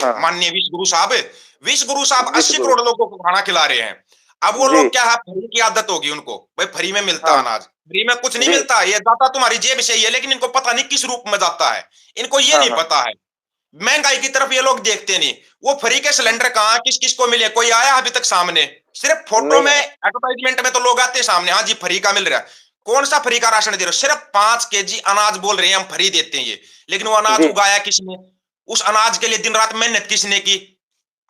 हाँ। माननीय विश्व गुरु साहब विश्व 80 गुरु। करोड़ लोगों को खाना खिला रहे हैं। अब वो जी। लोग क्या है, फ्री की आदत होगी उनको, भाई फ्री में मिलता हाँ। अनाज, फ्री में कुछ नहीं जी। मिलता, ये जाता तुम्हारी जेब से ही है, लेकिन इनको पता नहीं किस रूप में जाता है, इनको ये हाँ, नहीं हाँ। पता है। महंगाई की तरफ ये लोग देखते नहीं, वो फ्री के सिलेंडर कहाँ किस किस को मिले, कोई आया अभी तक सामने? सिर्फ फोटो नहीं में आया। एडवर्टाइजमेंट में तो लोग आते हैं सामने, हाँ जी फ्री का मिल रहा है। कौन सा फ्री का राशन दे रहे हो? सिर्फ 5 केजी अनाज बोल रहे हैं हम फ्री देते हैं ये, लेकिन वो अनाज जी। उगाया किसने? उस अनाज के लिए दिन रात मेहनत किसने की?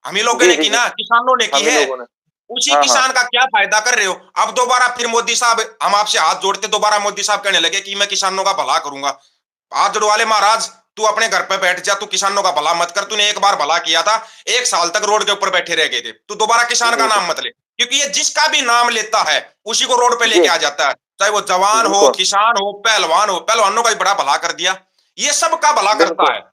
हम ही लोगों जी, ने जी, की जी। ना, किसानों ने की हम ही है। लोगों ने। उसी हाँ, हाँ। किसान का क्या फायदा कर रहे हो? अब दोबारा फिर मोदी साहब, हम आपसे हाथ जोड़ते, दोबारा मोदी साहब कहने लगे कि मैं किसानों का भला करूंगा। हाथ जोड़वा ले महाराज, तू अपने घर पे बैठ जा, तू किसानों का भला मत कर, तूने एक बार भला किया था, 1 साल तक रोड के ऊपर बैठे रह गए थे, तू दोबारा किसान का जी, जी। नाम मत ले, क्योंकि ये जिसका भी नाम लेता है उसी को रोड पे जी। लेके आ जाता है, चाहे वो जवान हो, बिल्कुल, किसान हो, पहलवान हो। पहलवानों का भी बड़ा भला कर दिया, ये सबका भला करता बिल्कुल। है।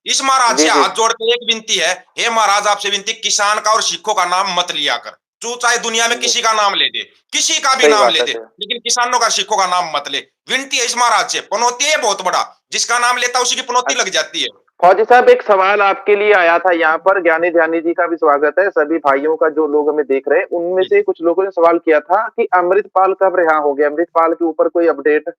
इस महाराज जी, से जी। हाथ जोड़ के एक विनती है, हे महाराज आपसे विनती, किसान का और सिखों का नाम मत लिया कर। तू चाहे दुनिया में जी। किसी का नाम ले दे, किसी का भी सही नाम बात ले है, दे, सही। लेकिन किसानों का सिखों का नाम मत ले। विनती है इस महाराज से, पनौती है बहुत बड़ा, जिसका नाम लेता है उसी की पनौती लग अच्छा। जाती है। फौजी साहब एक सवाल आपके लिए आया था यहाँ पर, ज्ञानी ध्यानी जी का भी स्वागत है, सभी भाइयों का जो लोग हमें देख रहे हैं, उनमें जी से जी। कुछ लोगों ने सवाल किया था कि अमृतपाल कब रिहा हो गया? अमृतपाल के ऊपर कोई अपडेट?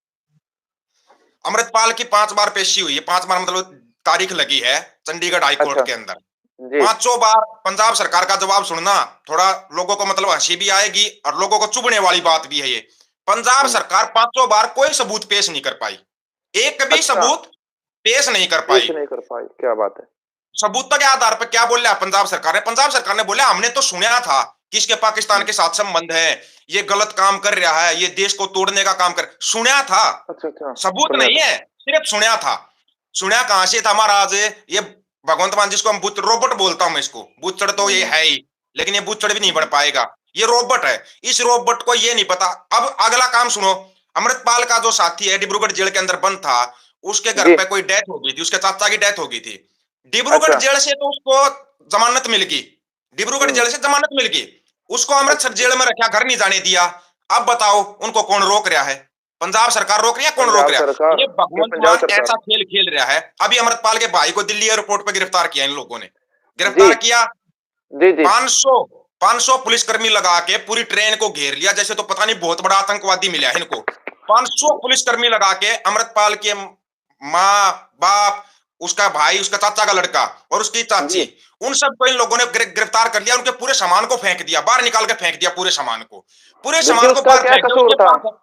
अमृतपाल की 5 बार पेशी हुई है, 5 बार मतलब तारीख लगी है चंडीगढ़ हाई कोर्ट अच्छा। के अंदर। जी। पांचों बार पंजाब सरकार का जवाब सुनना, थोड़ा लोगों को मतलब हंसी भी आएगी और लोगों को चुभने वाली बात भी है ये। पंजाब हुँ। सरकार 5 बार कोई सबूत पेश नहीं कर पाई, एक भी अच्छा, सबूत पेश नहीं कर पेश पाई। नहीं कर पाई, क्या बात है। सबूतों के आधार पर क्या बोल रहा है पंजाब सरकार ने? पंजाब सरकार ने बोला हमने तो सुना था कि इसके पाकिस्तान हुँ। के साथ संबंध है, ये गलत काम कर रहा है, ये देश को तोड़ने का काम कर, सुना था, अच्छा, अच्छा, सबूत सुना नहीं था। है, सिर्फ सुना था। सुना कहां से था महाराज? ये भगवंत मान जिसको हम बुत रोबोट बोलता हूं मैं इसको, बुच्चड़ तो ये हुँ। है ही, लेकिन ये बुच्चड़ भी नहीं हुँ, बन हुँ। पाएगा, ये रोबोट है। इस रोबोट को ये नहीं पता। अब अगला काम सुनो, अमृतपाल का जो साथी है डिब्रूगढ़ जेल के अंदर बंद था, उसके घर जी। पे कोई डेथ हो गई थी, उसके चाचा की डेथ हो गई थी। डिब्रूगढ़ अच्छा। जेल से तो उसको जमानत मिल गई, डिब्रूगढ़ हुँ। जेल से जमानत मिल गई, उसको अमृतसर अच्छा। जेल में रखा, घर नहीं जाने दिया। अब बताओ उनको कौन रोक रहा है? पंजाब सरकार रोक रही है, कौन रोक पंजाब रहा है? सरकार, ये ये भगवंत पंजाब मान सरकार। ऐसा खेल खेल रहा है। अभी अमृतपाल के भाई को दिल्ली एयरपोर्ट पर गिरफ्तार किया इन लोगों ने, जी। गिरफ्तार किया। जी, जी। 500 500 पुलिसकर्मी लगा के पूरी ट्रेन को घेर लिया, जैसे तो पता नहीं बहुत बड़ा आतंकवादी मिला है इनको। 500 पुलिसकर्मी लगा के अमृतपाल के माँ बाप, उसका भाई, उसका चाचा का लड़का और उसकी चाची, जी। उन सबको इन लोगों ने गिरफ्तार कर लिया, उनके पूरे सामान को फेंक दिया, बाहर निकाल के फेंक दिया, पूरे सामान को, पूरे देखिए सामान को उसका बाहर क्या फेंक दिया। कसूर उसके था? पास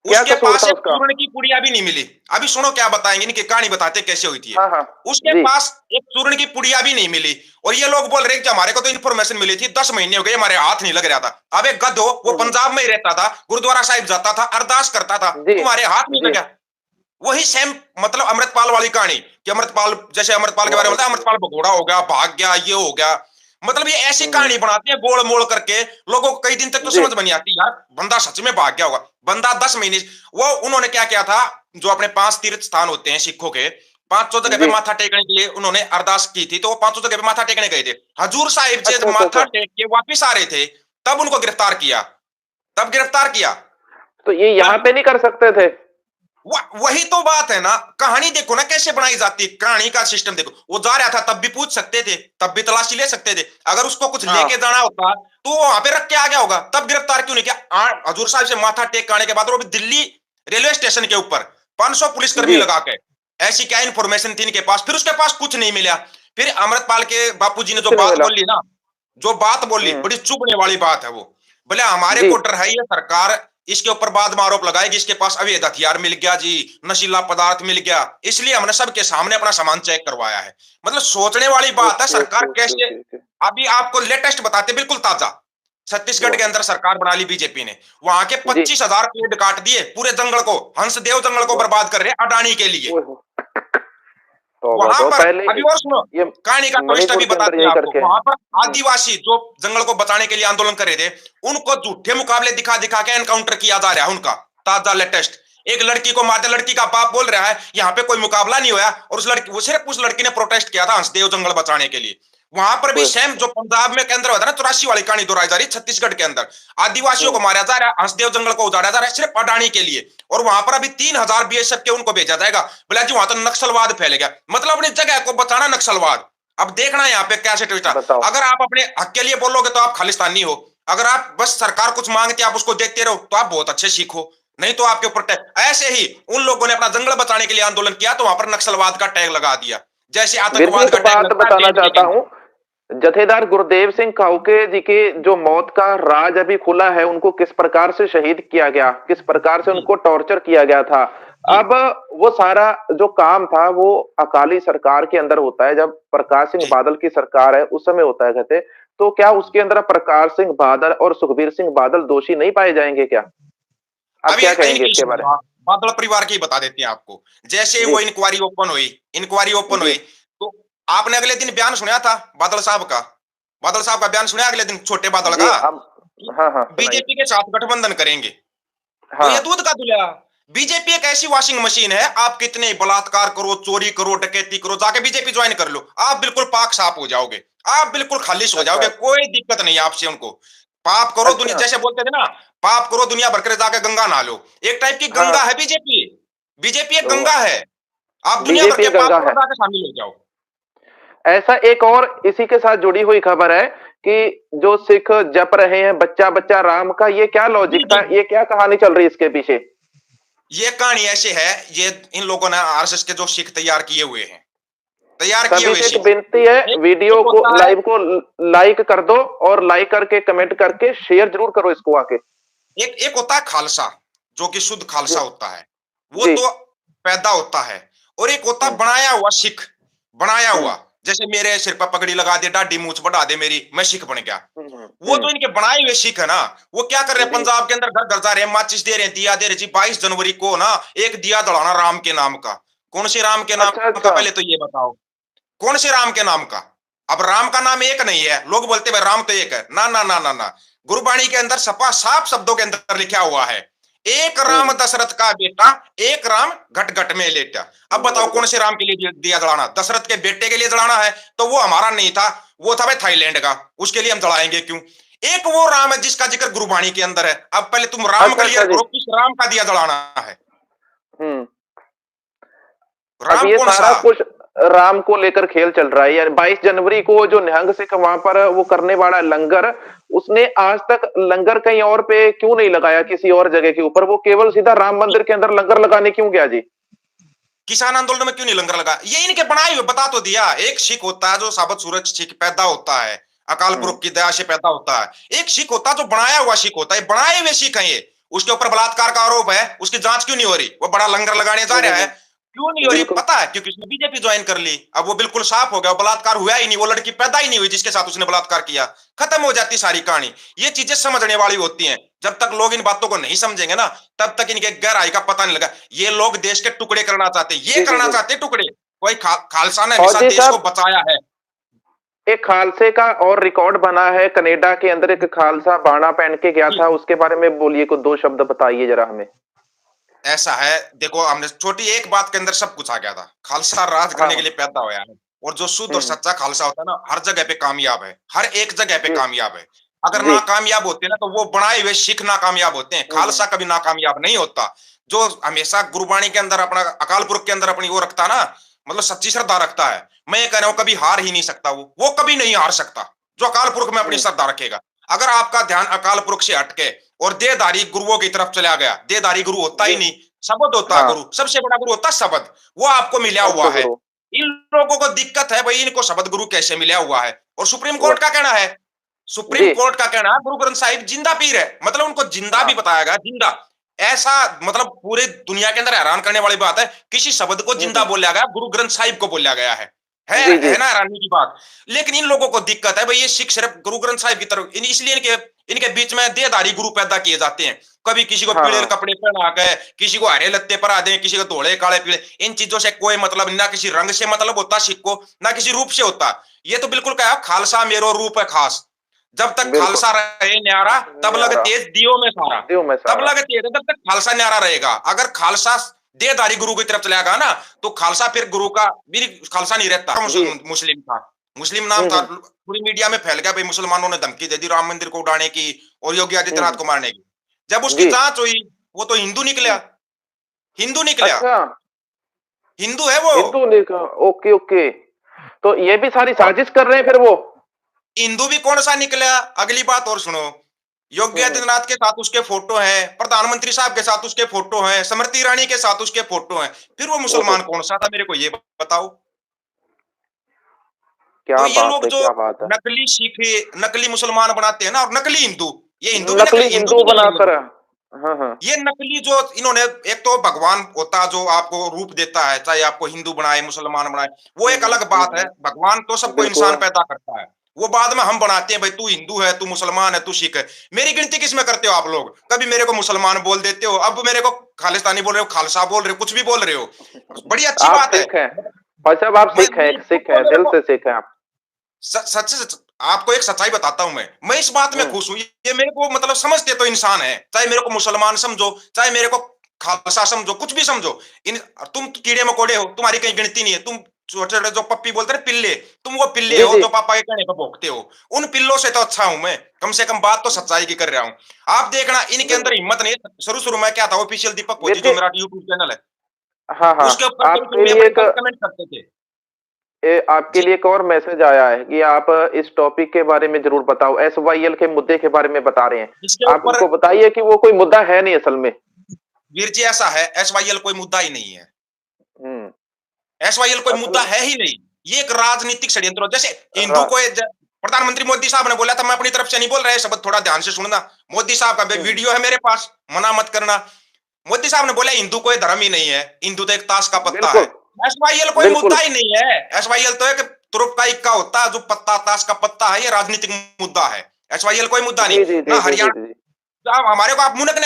क्या उसके कसूर पास था एक उसका? चूर्ण की पुड़िया भी नहीं मिली। अभी सुनो क्या बताएंगे, इनकी कहानी बताते कैसे हुई थी ये। हाँ, हाँ। उसके जी। पास एक चूर्ण की पुड़िया भी नहीं मिली, और ये लोग बोल रहे हैं कि हमारे को तो इन्फॉर्मेशन मिली थी, 10 महीने हो गए हमारे हाथ नहीं लग रहा था। अब एक गधो, वो हुँ, हुँ। पंजाब में ही रहता था, गुरुद्वारा साहिब जाता था, अरदास करता था, जी। तुम्हारे हाथ नहीं जी। लगा। वही सेम मतलब अमृतपाल वाली कहानी, कि अमृतपाल, जैसे अमृतपाल के बारे में वाह! बताया, अमृतपाल भगोड़ा हो गया, भाग गया, ये हो गया। मतलब ये ऐसी हुँ, हुँ। कहानी बनाते हैं गोल मोड़ करके, लोगों को कई दिन तक तो जी। समझ में नहीं आती यार, बंदा सच में भाग गया होगा। बंदा 10 महीने, वो उन्होंने क्या किया था, जो अपने 5 तीर्थ स्थान होते हैं सिखों के, 500 जगह पे जी। माथा टेकने के लिए उन्होंने अरदास की थी, तो वो 500 जगह पे माथा टेकने गए थे। हजूर साहिब से अच्छा, जब अच्छा, माथा अच्छा। टेक के वापिस आ रहे थे, तब उनको गिरफ्तार किया, तब गिरफ्तार किया। तो ये यहाँ तब पे नहीं कर सकते थे? वही तो बात है ना, कहानी देखो ना कैसे बनाई जाती है, कहानी का सिस्टम देखो। वो जा रहा था तब भी पूछ सकते थे, तब भी तलाशी ले सकते थे, अगर उसको कुछ हाँ। लेके जाना होता तो वो वहां पे रख के आ गया होगा, तब गिरफ्तार क्यों नहीं किया? हजूर साहब से माथा टेक के आने के बाद, और वो भी दिल्ली रेलवे स्टेशन के ऊपर 500 पुलिसकर्मी जी। लगा के, ऐसी क्या इन्फॉर्मेशन थी इनके पास? फिर उसके पास कुछ नहीं मिला। फिर अमृतपाल के बापूजी ने कुछ जो नहीं बात मिला। बोली ना, जो बात बोली हुँ। बड़ी चुभने वाली बात है वो, बोले हमारे जी। को डर है ये सरकार इसके ऊपर बाद में आरोप लगाएगी, इसके पास अवैध हथियार मिल गया जी, नशीला पदार्थ मिल गया, इसलिए हमने सबके सामने अपना सामान चेक करवाया है। मतलब सोचने वाली बात है, ओके, सरकार ओके, ओके, कैसे। Okay, okay. अभी आपको लेटेस्ट बताते, बिल्कुल ताजा, छत्तीसगढ़ वाह! के अंदर सरकार बना ली बीजेपी ने, वहां के जी। 25,000 पेड़ काट दिए, पूरे जंगल को, हंसदेव जंगल को वाह! बर्बाद कर रहे अडानी के लिए। ओए हो! तौबा! वहां तो पर पहले अभी और सुनो, ये कहानी का ट्विस्ट मणिपुर अभी के अंदर बताते हैं यही आपको। करके हैं। वहां पर हुँ। आदिवासी जो जंगल को बचाने के लिए आंदोलन कर रहे थे, उनको झूठे मुकाबले दिखा दिखा के एनकाउंटर किया जा रहा है उनका, ताजा लेटेस्ट। एक लड़की को मारते, लड़की का बाप बोल रहा है यहाँ पे कोई मुकाबला नहीं हुआ, और उस लड़की, वो सिर्फ उस लड़की ने प्रोटेस्ट किया था हंसदेव जंगल बचाने के लिए। वहां पर भी ओए सेम जो पंजाब में केंद्र होता है ना, 84 वाली कहानी दोहराई जा रही है छत्तीसगढ़ के अंदर, आदिवासियों को हुँ। मारा जा रहा है, हंसदेव जंगल को उजाड़ा जा रहा है सिर्फ अडानी के लिए। और वहां पर अभी 3,000 बीएसएफ के उनको भेजा जाएगा, बोला जी वहां तो नक्सलवाद फैल गया, मतलब अपनी जगह को बचाना नक्सलवाद। अब देखना यहाँ पे क्या सिचुएशन। बताओ। अगर आप अपने हक के लिए बोलोगे तो आप खालिस्तानी हो, अगर आप बस सरकार कुछ मांगती है आप उसको देखते रहो तो आप बहुत अच्छे सिख हो, नहीं तो आपके ऊपर टैग। ऐसे ही उन लोगों ने अपना जंगल बचाने के लिए आंदोलन किया तो वहां पर नक्सलवाद का टैग लगा दिया, जैसे फिर भी आतंकवाद एक का टैग बात लगता है बताना जेएनके के चाहता अंदर। हूँ, जथेदार गुरुदेव सिंह काउके जी की जो मौत का राज अभी खुला है, उनको किस प्रकार से शहीद किया गया, किस प्रकार से जी उनको टॉर्चर किया गया था। जी अब वो सारा जो काम था वो अकाली सरकार के अंदर होता है, जब प्रकाश सिंह जी। बादल की सरकार है उस समय होता है कहते। तो क्या उसके अंदर प्रकाश सिंह बादल और सुखबीर सिंह बादल दोषी नहीं पाए जाएंगे क्या? आप अभी क्या कहेंगे इनकी इसके बारे में? बादल परिवार की बता देते हैं आपको। जैसे जी। वो इंक्वायरी ओपन जी। हुई तो आपने अगले दिन बयान सुना था बादल साहब का, बादल साहब का बयान सुना अगले दिन छोटे बादल जी। का, अब हाँ हाँ, सुनाइए। बीजेपी के साथ गठबंधन करेंगे। तो ये हाँ। दूध का धुला। बीजेपी एक ऐसी वॉशिंग मशीन है, आप कितने बलात्कार करो, चोरी करो, डकैती करो, जाके बीजेपी ज्वाइन कर लो, आप बिल्कुल पाक साफ हो जाओगे, आप बिल्कुल खालिश हो अच्छा। जाओगे, कोई दिक्कत नहीं है आपसे उनको। पाप करो दुनिया, अच्छा। जैसे बोलते थे ना, पाप करो दुनिया भर कर जाके गंगा नहा लो। एक टाइप की हाँ। गंगा है बीजेपी। बीजेपी एक तो गंगा है, आप दुनिया भर बीजेपी के एक पाप गंगा करो है। जाके शामिल हो जाओ। ऐसा एक और इसी के साथ जुड़ी हुई खबर है कि जो सिख जप रहे हैं बच्चा बच्चा राम का, ये क्या जी लॉजिक जी था, ये क्या कहानी चल रही है इसके पीछे? ये कहानी ऐसे है, ये इन लोगों ने आरएसएस के जो सिख तैयार किए हुए हैं, तैयार किए सभी हुए से एक सिख। विनती है, एक वीडियो को होता है, लाइव को लाइक कर दो, और लाइक करके कमेंट करके शेयर जरूर करो इसको आके। एक एक होता है खालसा, जो कि शुद्ध जी। खालसा होता है, वो जी। तो पैदा होता है। और एक होता है हम्म। बनाया हुआ सिख, बनाया हम्म। हुआ। जैसे मेरे सिर पर पगड़ी लगा दे, दाढ़ी मूछ बढ़ा दे मेरी, मैं सिख बन गया। वो हम्म। तो इनके बनाए हुए सिख है ना। वो क्या कर रहे हैं, जी। पंजाब के अंदर घर घर जा रहे हैं, माचिस दे रहे हैं, दिया दे रहे जी। 22 जनवरी को ना एक दिया जलाना राम के नाम का। कौन से राम के नाम अच्छा। का, अच्छा। पहले तो ये बताओ, कौन से राम के नाम का? अब राम का नाम एक नहीं है, लोग बोलते हैं राम तो एक है, ना ना ना ना ना। गुरबाणी के अंदर सपा साफ शब्दों के अंदर लिखा हुआ है, एक राम हम्म। दशरथ का बेटा, एक राम घट घट में लेटा। अब बताओ कौन से राम के लिए दिया जलाना? दशरथ के बेटे के लिए जलाना है, तो वो हमारा नहीं था, वो था भाई थाईलैंड का, उसके लिए हम जलाएंगे क्यों? एक वो राम है जिसका जिक्र गुरबाणी के अंदर है। अब पहले तुम राम अच्छा। क्लियर अच्छा जी। करो, किस राम का दिया जलाना है? हम्म। अब राम ये कौन सा? सारा कुछ राम को लेकर खेल चल रहा है, यानी 22 जनवरी को जो निहंग सिख वहां पर वो करने वाला लंगर, उसने आज तक लंगर कहीं और पे क्यों नहीं लगाया, किसी और जगह के ऊपर? वो केवल सीधा राम मंदिर के अंदर लंगर लगाने क्यों गया जी? किसान आंदोलन में क्यों नहीं लंगर लगा? ये इनके बनाए हुए, बता तो दिया। एक सिख होता है जो साबत सूरज सिख पैदा होता है, अकाल हम्म। पुरख की दया से पैदा होता है। एक सिख होता है जो बनाया हुआ सिख होता है, बनाए हुए सिख है ये। उसके ऊपर बलात्कार का आरोप है, उसकी जांच क्यों नहीं हो रही? वो बड़ा लंगर लगाने जा रहा है, क्यों नहीं हो रही? बिल्कुल। पता है, क्योंकि उसने बीजेपी ज्वाइन कर ली। अब वो बिल्कुल साफ हो गया, बलात्कार हुआ ही नहीं, वो लड़की पैदा ही नहीं हुई जिसके साथ उसने बलात्कार किया। खत्म हो जाती सारी कहानी। ये चीजें समझने वाली होती हैं। जब तक लोग इन बातों को नहीं समझेंगे ना, तब तक इनके गहराई का पता नहीं लगा। ये लोग देश के टुकड़े करना चाहते, ये जी जी करना जी। चाहते टुकड़े। कोई खालसा ने हमेशा फौजी देश को साहब, बचाया है। एक खालसे का और रिकॉर्ड बना है, कनाडा के अंदर एक खालसा बाणा पहन के गया जी था, उसके बारे में बोलिए, कुछ दो शब्द बताइए जरा हमें। ऐसा है, देखो हमने छोटी एक बात के अंदर सब कुछ आ गया था। खालसा राज करने के हाँ। लिए पैदा हुआ है, और जो शुद्ध और हम्म। सच्चा खालसा होता है ना, हर जगह पे कामयाब है, हर एक जगह पे जी। कामयाब है। अगर जी। नाकामयाब होते हैं ना, तो वो बनाए हुए सिख नाकामयाब होते हैं, हम्म। खालसा कभी नाकामयाब नहीं होता। जो हमेशा गुरबाणी के अंदर अपना अकाल पुरख के अंदर अपनी वो रखता है ना, मतलब सच्ची श्रद्धा रखता है, मैं ये कह रहा हूं कभी हार ही नहीं सकता। वो कभी नहीं हार सकता जो अकाल पुरख में अपनी हम्म। श्रद्धा रखेगा। अगर आपका ध्यान अकाल पुरख से हटके और देहधारी गुरुओं की तरफ चला गया, देहधारी गुरु होता ही जी। नहीं, शब्द होता है हाँ। गुरु, सबसे बड़ा गुरु होता है शब्द, वो आपको मिला शब्द हुआ है। गुरु। इन लोगों को दिक्कत है भाई, इनको शब्द गुरु कैसे मिला हुआ है? और सुप्रीम वो। कोर्ट का कहना है, सुप्रीम जी। कोर्ट का कहना है गुरु ग्रंथ साहिब जिंदा पीर है, मतलब उनको जिंदा भी हाँ। बताया गया, जिंदा। ऐसा मतलब पूरे दुनिया के अंदर हैरान करने वाली बात है, किसी शब्द को जिंदा हम्म। बोला गया, गुरु ग्रंथ साहिब को बोला गया है। है जी। जी। है ना हैरानी की बात? लेकिन इन लोगों को दिक्कत है भाई, ये सिख सिर्फ गुरु ग्रंथ साहिब की तरफ, इसलिए इनके इनके बीच में देहधारी गुरु पैदा किए जाते हैं। कभी किसी को हाँ। पीले हाँ। कपड़े पहना के, किसी को हरे लत्ते पर आ दे, किसी को धोले काले पीले। इन चीजों से कोई मतलब, ना किसी रंग से मतलब होता सिख को, ना किसी रूप से होता। ये तो बिल्कुल क्या, खालसा मेरो रूप है खास। जब तक बिल्कुल। खालसा रहे न्यारा, तब लग न्यारा तेज दियो में सारा। दियो में तब सारा। लग तेज, जब तक खालसा न्यारा रहेगा। अगर खालसा देहधारी गुरु की तरफ चला गया ना, तो खालसा फिर गुरु का भी खालसा नहीं रहता। जी। मुस्लिम था, मुस्लिम नाम था। हम्म। पूरी मीडिया में फैल गया भाई, मुसलमानों ने धमकी दे दी राम मंदिर को उड़ाने की और योगी आदित्यनाथ हम्म। को मारने की। जब उसकी जी। जांच हुई, वो तो हिंदू निकला, हम्म। हिंदू निकला, अच्छा। हिंदू है वो। हिंदू ने कहा, ओके ओके। तो ये भी सारी और साजिश कर रहे हैं फिर वो। हिंदू भी कौन सा निकला। अगली बात और सुनो, योगी हम्म। आदित्यनाथ के साथ उसके फोटो हैं, प्रधानमंत्री साहब के साथ उसके फोटो हैं, स्मृति ईरानी के साथ उसके फोटो हैं, फिर वो ओहो, मुसलमान कौन सा था, मेरे को ये बताओ। तो क्या ये बात लोग है, जो क्या बात है। नकली सिख, नकली मुसलमान बनाते हैं ना, और नकली हिंदू, ये हिंदू भी नकली नकली, हिंदू हिंदू भी नहीं है ये बनाकर। लोग। हाँ हाँ। ये नकली जो इन्होंने, एक तो भगवान होता जो आपको रूप देता है, चाहे आपको हिंदू बनाए मुसलमान बनाए, वो एक अलग बात है। भगवान तो सबको बिल्कुल। इंसान पैदा करता है, वो बाद में हम बनाते हैं, भाई तू हिंदू है, तू मुसलमान है, तू सिख है। मेरी गिनती किसमें करते हो आप लोग? कभी मेरे को मुसलमान बोल देते हो, अब मेरे को खालिस्तानी बोल रहे हो, खालसा बोल रहे हो, कुछ भी बोल रहे हो। बड़ी अच्छी आप बात है। सिख हैं भाई साहब, आप सिख हैं, मैं एक खुद सिख को, हैं, मेरे दिल को से सिख हैं आप। सच सच आपको एक सच्चाई बताता हूं। मैं इस बात में हम्म। खुश हूं, ये मेरे को मतलब समझते तो इंसान है, चाहे मेरे को मुसलमान समझो, चाहे मेरे को खालसा समझो, कुछ भी समझो। इन तुम कीड़े मकोड़े हो, तुम्हारी कहीं गिनती नहीं है। तुम छोटे छोटे जो पप्पी बोलते हैं पिल्ले, तुम वो पिल्ले जी हो जी। जो पापा के कहने पर भोंकते हो। उन पिल्लों से तो अच्छा हूं मैं, कम से कम बात तो सच्चाई की कर रहा हूं। आप देखना, इनके अंदर बिल्कुल। हिम्मत नहीं है। शुरू शुरू में क्या था, ऑफिशियल दीपक फौजी जो देखिए। मेरा यूट्यूब चैनल है, हाँ हाँ। उसके ऊपर शुरू शुरू आपके में लिए बड़े एक गलत कमेंट करते थे आपके जी। लिए एक और मैसेज आया है कि आप इस टॉपिक के बारे में जरूर बताओ, SYL के मुद्दे के बारे में बता रहे हैं। जिसके आप ऊपर, उनको बताइए कि वो कोई मुद्दा है नहीं असल में। वीर जी ऐसा है, एसवाईएल कोई मुद्दा ही नहीं है। हम्म। एसवाईएल कोई असल मुद्दा है ही नहीं। ये एक राजनीतिक षड्यंत्र हो। जैसे रा, हिंदू को प्रधानमंत्री मोदी साहब ने बोला था, मैं अपनी तरफ से नहीं बोल रहे शब्द, थोड़ा ध्यान से सुनना। मोदी साहब का हम्म, वीडियो है मेरे पास, मना मत करना। मोदी साहब ने बोला हिंदू कोई धर्म ही नहीं है, हिंदू तो एक ताश का पत्ता है। बिल्कुल एसवाईएल कोई मुद्दा बिल्कुल। ही नहीं है। एसवाईएल तो एक तुरुप का इक्का होता है, जो पत्ता ताश का पत्ता है, ये राजनीतिक मुद्दा है। एसवाईएल कोई मुद्दा नहीं। जी जी ना जी जी जी हरियाणा, जी। आप हमारे को, आप मुनक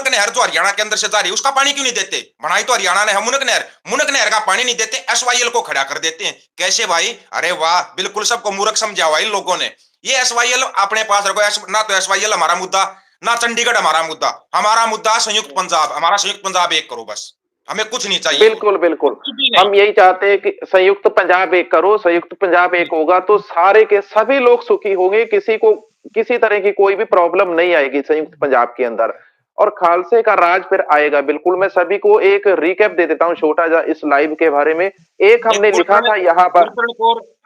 नहर जो हरियाणा के अंदर से जा रही है, उसका पानी क्यों नहीं देते? बनाई तो हरियाणा ने है मुनक नहर का पानी नहीं देते, एसवाईएल को खड़ा कर देते हैं। कैसे भाई? अरे वाह, बिल्कुल सबको मूर्ख समझा हुआ इन लोगों ने। ये एसवाईएल अपने पास रखो। ना तो एसवाईएल हमारा मुद्दा, ना चंडीगढ़ हमारा मुद्दा। हमारा मुद्दा संयुक्त पंजाब, हमारा संयुक्त पंजाब एक करो बस। हमें कुछ नहीं चाहिए और, बिल्कुल बिल्कुल। कुछ भी नहीं। हम यही चाहते हैं कि संयुक्त पंजाब एक करो, संयुक्त पंजाब एक होगा तो सारे के सभी लोग सुखी होंगे, किसी को किसी तरह की कोई भी प्रॉब्लम नहीं आएगी संयुक्त पंजाब के अंदर, और खालसे का राज फिर आएगा। बिल्कुल, मैं सभी को एक रिकैप दे देता हूँ छोटा सा इस लाइव के बारे में। एक एक हमने लिखा था यहाँ पर।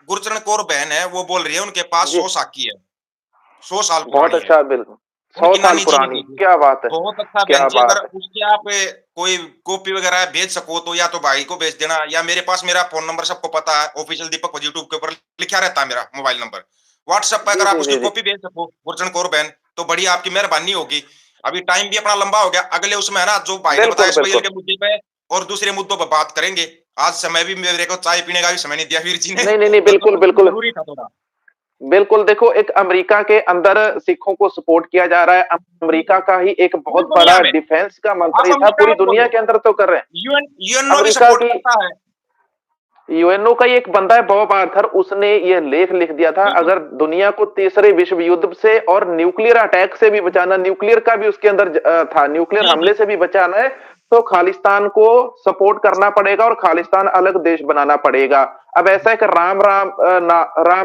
गुरचरण कौर बहन है, वो बोल रही है उनके पास जी, 100 साकी है, 100 साल बहुत पुरानी है। अच्छा, बिल्कुल। सौ उनकी साल नानी जी ने पुरानी, दी थी। क्या बात है। बहुत अच्छा बहन क्या जी, अगर बात है। उसकी आप कोई कॉपी वगैरह भेज सको तो या तो भाई को भेज देना, या मेरे पास मेरा फोन नंबर सबको पता है, ऑफिशियल दीपक फौजी यूट्यूब के ऊपर लिखा रहता है मेरा मोबाइल नंबर। व्हाट्सएप पर जी अगर आप जी उसकी जी जी। कॉपी भेज सको गुरचरण कौर बहन, तो बड़ी आपकी मेहरबानी होगी। अभी टाइम भी अपना लंबा हो गया, अगले उसमें है ना, जो भाई ने बताया बिल्कुल एसवाईएल बिल्कुल। के मुद्दे पे और दूसरे मुद्दों पर बात करेंगे। आज समय भी, मेरे को चाय पीने का भी समय नहीं दिया वीर जी ने, नहीं नहीं नहीं, तो बिल्कुल बिल्कुल। जरूरी था थोड़ा। बिल्कुल, देखो एक अमेरिका के अंदर सिखों को सपोर्ट किया जा रहा है। अमेरिका का ही एक पूरी बहुत दुनिया बड़ा में, डिफेंस का आप मंत्री था, अमेरिका पूरी मत दुनिया बोलो, के अंदर तो कर रहे हैं। यूएनओ भी अमेरिका सपोर्ट की करता है। यूएनओ का ही एक बंदा है बॉब आर्थर, उसने ये लेख लिख दिया था, बिल्कुल। अगर दुनिया को तीसरे विश्व युद्ध से और न्यूक्लियर अटैक से भी बचाना, न्यूक्लियर का भी उसके अंदर था, न्यूक्लियर जी जी। हमले से भी बचाना है, तो खालिस्तान को सपोर्ट करना पड़ेगा और खालिस्तान अलग देश बनाना पड़ेगा। अब ऐसा है कि राम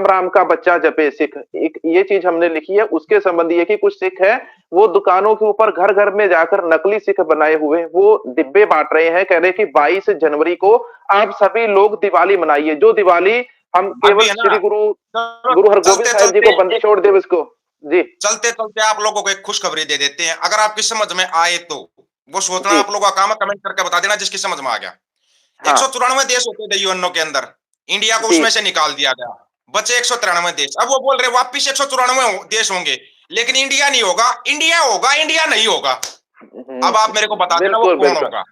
राम का बच्चा जपे सिख, एक ये चीज हमने लिखी है। उसके संबंधी है कि कुछ सिख है, वो दुकानों के ऊपर घर घर में जाकर नकली सिख बनाए हुए वो डिब्बे बांट रहे हैं, कह रहे हैं कि 22 जनवरी को आप सभी लोग दिवाली मनाइए, जो दिवाली हम केवल अभी है ना, श्री गुरु चलो गुरु हरगोविंद चलते साहिब जी चलते को बंदी छोड़ दिवस को। जी चलते चलते आप लोगों को एक खुशखबरी दे देते हैं, अगर आपकी समझ में आए तो। वो सोचना जी। आप लोगों का काम है, कमेंट करके बता देना जिसकी समझ में आ गया। हाँ 194 देश होते थे यूएनओ के अंदर, इंडिया को जी। उसमें से निकाल दिया गया, बचे 193 देश। अब वो बोल रहे वापिस 194 देश होंगे, लेकिन इंडिया नहीं होगा। इंडिया होगा, इंडिया नहीं होगा। अब आप मेरे को बता देना वो बिल्कुल कौन बिल्कुल। होगा।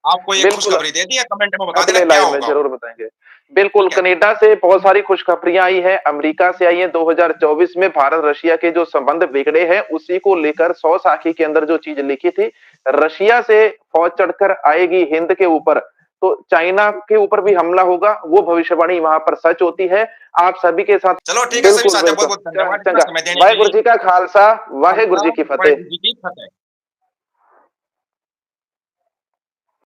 आपको एक बिल्कुल, खुशखबरी दे दी है, कमेंट में बता देना अगले क्या लाइव में होगा वो। जरूर बताएंगे। बिल्कुल, ठीक है। कनाडा से बहुत सारी खुशखबरियां आई हैं, अमेरिका से आई हैं। 2024 में भारत रशिया के जो संबंध बिगड़े हैं उसी को लेकर 100 साखी के अंदर जो चीज लिखी थी, रशिया से फौज चढ़कर आएगी हिंद के ऊपर तो चाइना के ऊपर भी हमला होगा, वो भविष्यवाणी वहां पर सच होती है। आप सभी के साथ चलो ठीक है, सभी बिल्कुल साथियों, बहुत बिल्कुल। बहुत धन्यवाद इतना चंगा, समय देने के वाहेगुरु लिए। जी का खालसा, वाहेगुरु खालसा जी की फतेह। वाहिगुरू जी की फतेह।